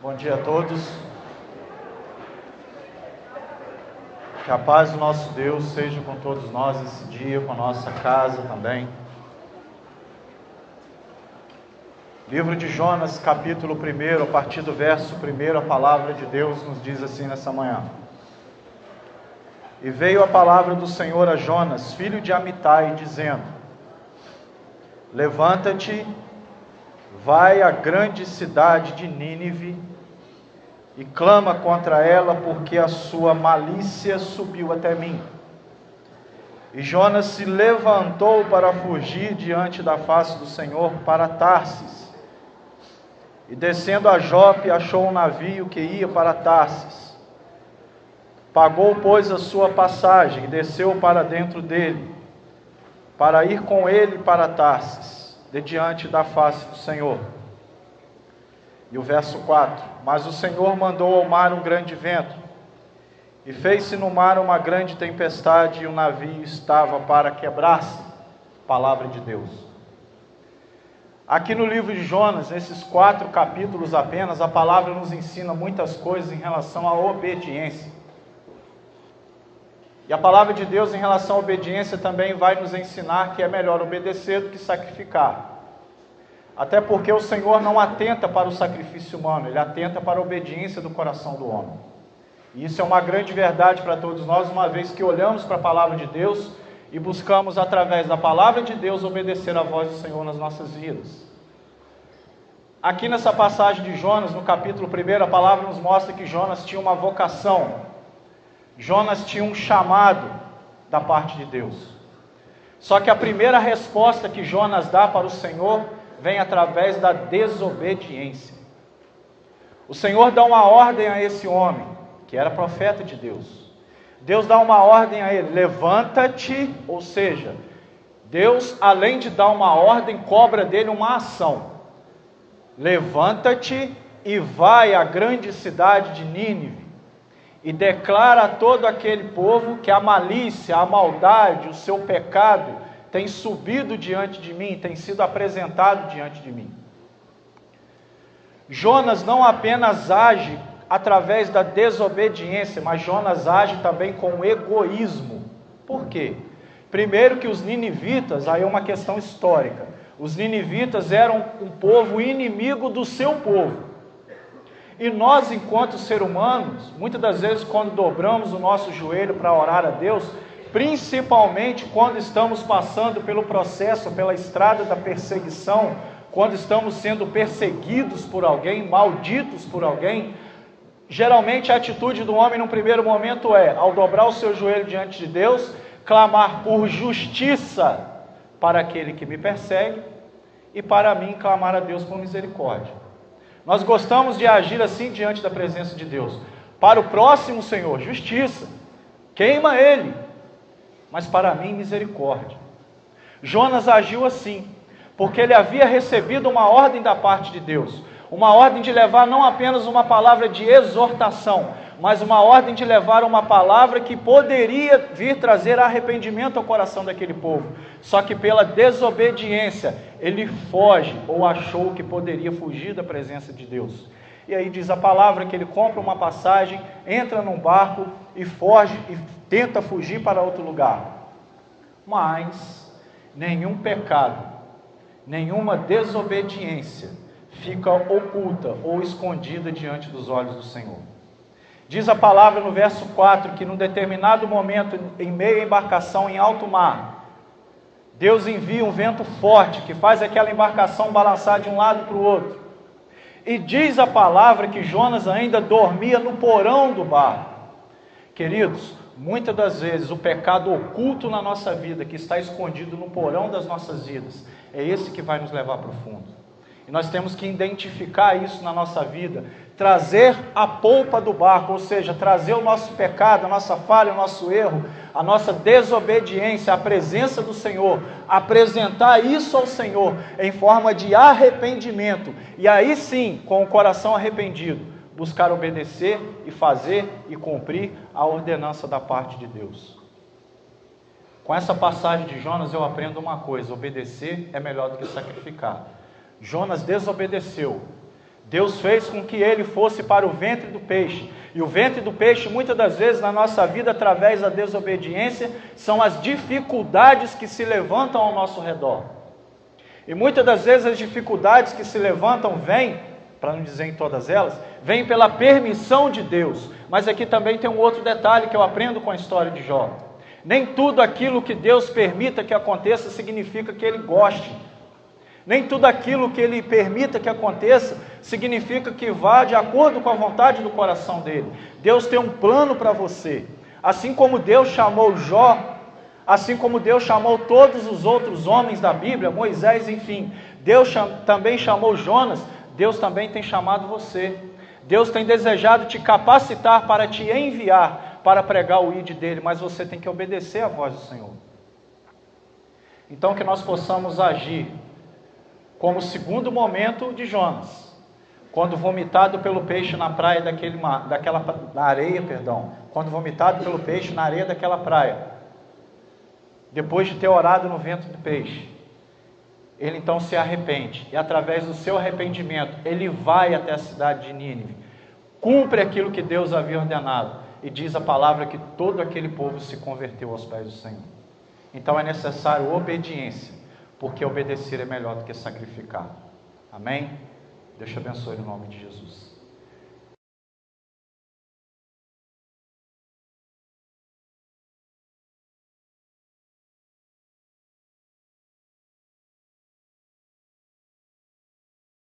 Bom dia a todos. Que a paz do nosso Deus seja com todos nós esse dia, com a nossa casa também. Livro de Jonas, capítulo 1, a partir do verso 1, a palavra de Deus nos diz assim nessa manhã. E veio a palavra do Senhor a Jonas, filho de Amitai, dizendo: Levanta-te, vai à grande cidade de Nínive e clama contra ela, porque a sua malícia subiu até mim. E Jonas se levantou para fugir diante da face do Senhor para Tarsis. E descendo a Jope, achou um navio que ia para Tarsis. Pagou, pois, a sua passagem e desceu para dentro dele, para ir com ele para Tarsis, de diante da face do Senhor. E o verso 4: Mas o Senhor mandou ao mar um grande vento, e fez-se no mar uma grande tempestade, e o navio estava para quebrar-se. Palavra de Deus. Aqui no livro de Jonas, nesses 4 capítulos apenas, a palavra nos ensina muitas coisas em relação à obediência. E a palavra de Deus em relação à obediência também vai nos ensinar que é melhor obedecer do que sacrificar. Até porque o Senhor não atenta para o sacrifício humano, Ele atenta para a obediência do coração do homem. E isso é uma grande verdade para todos nós, uma vez que olhamos para a palavra de Deus e buscamos, através da palavra de Deus, obedecer a voz do Senhor nas nossas vidas. Aqui nessa passagem de Jonas, no capítulo 1, a palavra nos mostra que Jonas tinha uma vocação. Jonas tinha um chamado da parte de Deus. Só que a primeira resposta que Jonas dá para o Senhor vem através da desobediência. O Senhor dá uma ordem a esse homem, que era profeta de Deus. Deus dá uma ordem a ele: levanta-te, ou seja, Deus, além de dar uma ordem, cobra dele uma ação. Levanta-te e vai à grande cidade de Nínive, e declara a todo aquele povo que a malícia, a maldade, o seu pecado tem subido diante de mim, tem sido apresentado diante de mim. Jonas não apenas age através da desobediência, mas Jonas age também com egoísmo. Por quê? Primeiro que os ninivitas, aí é uma questão histórica, os ninivitas eram um povo inimigo do seu povo. E nós, enquanto seres humanos, muitas das vezes quando dobramos o nosso joelho para orar a Deus, principalmente quando estamos passando pelo processo, pela estrada da perseguição, quando estamos sendo perseguidos por alguém, malditos por alguém, geralmente a atitude do homem num primeiro momento é, ao dobrar o seu joelho diante de Deus, clamar por justiça para aquele que me persegue e para mim clamar a Deus por misericórdia. Nós gostamos de agir assim diante da presença de Deus. Para o próximo, Senhor, justiça, queima ele, mas para mim misericórdia. Jonas agiu assim, porque ele havia recebido uma ordem da parte de Deus, uma ordem de levar não apenas uma palavra de exortação, mas uma ordem de levar uma palavra que poderia vir trazer arrependimento ao coração daquele povo. Só que pela desobediência, ele foge, ou achou que poderia fugir da presença de Deus. E aí diz a palavra que ele compra uma passagem, entra num barco e foge, e tenta fugir para outro lugar. Mas nenhum pecado, nenhuma desobediência fica oculta ou escondida diante dos olhos do Senhor. Diz a palavra no verso 4 que num determinado momento, em meio à embarcação em alto mar, Deus envia um vento forte que faz aquela embarcação balançar de um lado para o outro. E diz a palavra que Jonas ainda dormia no porão do barco. Queridos, muitas das vezes o pecado oculto na nossa vida, que está escondido no porão das nossas vidas, é esse que vai nos levar para o fundo. E nós temos que identificar isso na nossa vida, trazer a polpa do barco, ou seja, trazer o nosso pecado, a nossa falha, o nosso erro, a nossa desobediência, a presença do Senhor, apresentar isso ao Senhor em forma de arrependimento, e aí sim, com o coração arrependido, buscar obedecer e fazer e cumprir a ordenança da parte de Deus. Com essa passagem de Jonas eu aprendo uma coisa: obedecer é melhor do que sacrificar. Jonas desobedeceu, Deus fez com que ele fosse para o ventre do peixe. E o ventre do peixe, muitas das vezes na nossa vida, através da desobediência, são as dificuldades que se levantam ao nosso redor. E muitas das vezes as dificuldades que se levantam vêm, para não dizer em todas elas, vêm pela permissão de Deus. Mas aqui também tem um outro detalhe que eu aprendo com a história de Jó. Nem tudo aquilo que Deus permita que aconteça significa que Ele goste. Nem tudo aquilo que Ele permita que aconteça significa que vá de acordo com a vontade do coração dEle. Deus tem um plano para você. Assim como Deus chamou Jó, assim como Deus chamou todos os outros homens da Bíblia, Moisés, enfim, Deus também chamou Jonas, Deus também tem chamado você. Deus tem desejado te capacitar para te enviar, para pregar o ID dEle, mas você tem que obedecer à voz do Senhor. Então que nós possamos agir como o segundo momento de Jonas, quando vomitado pelo peixe na praia na areia, quando vomitado pelo peixe na areia daquela praia, depois de ter orado no ventre do peixe, ele então se arrepende, e através do seu arrependimento, ele vai até a cidade de Nínive, cumpre aquilo que Deus havia ordenado, e diz a palavra que todo aquele povo se converteu aos pés do Senhor. Então é necessário obediência, porque obedecer é melhor do que sacrificar. Amém? Deus te abençoe no nome de Jesus.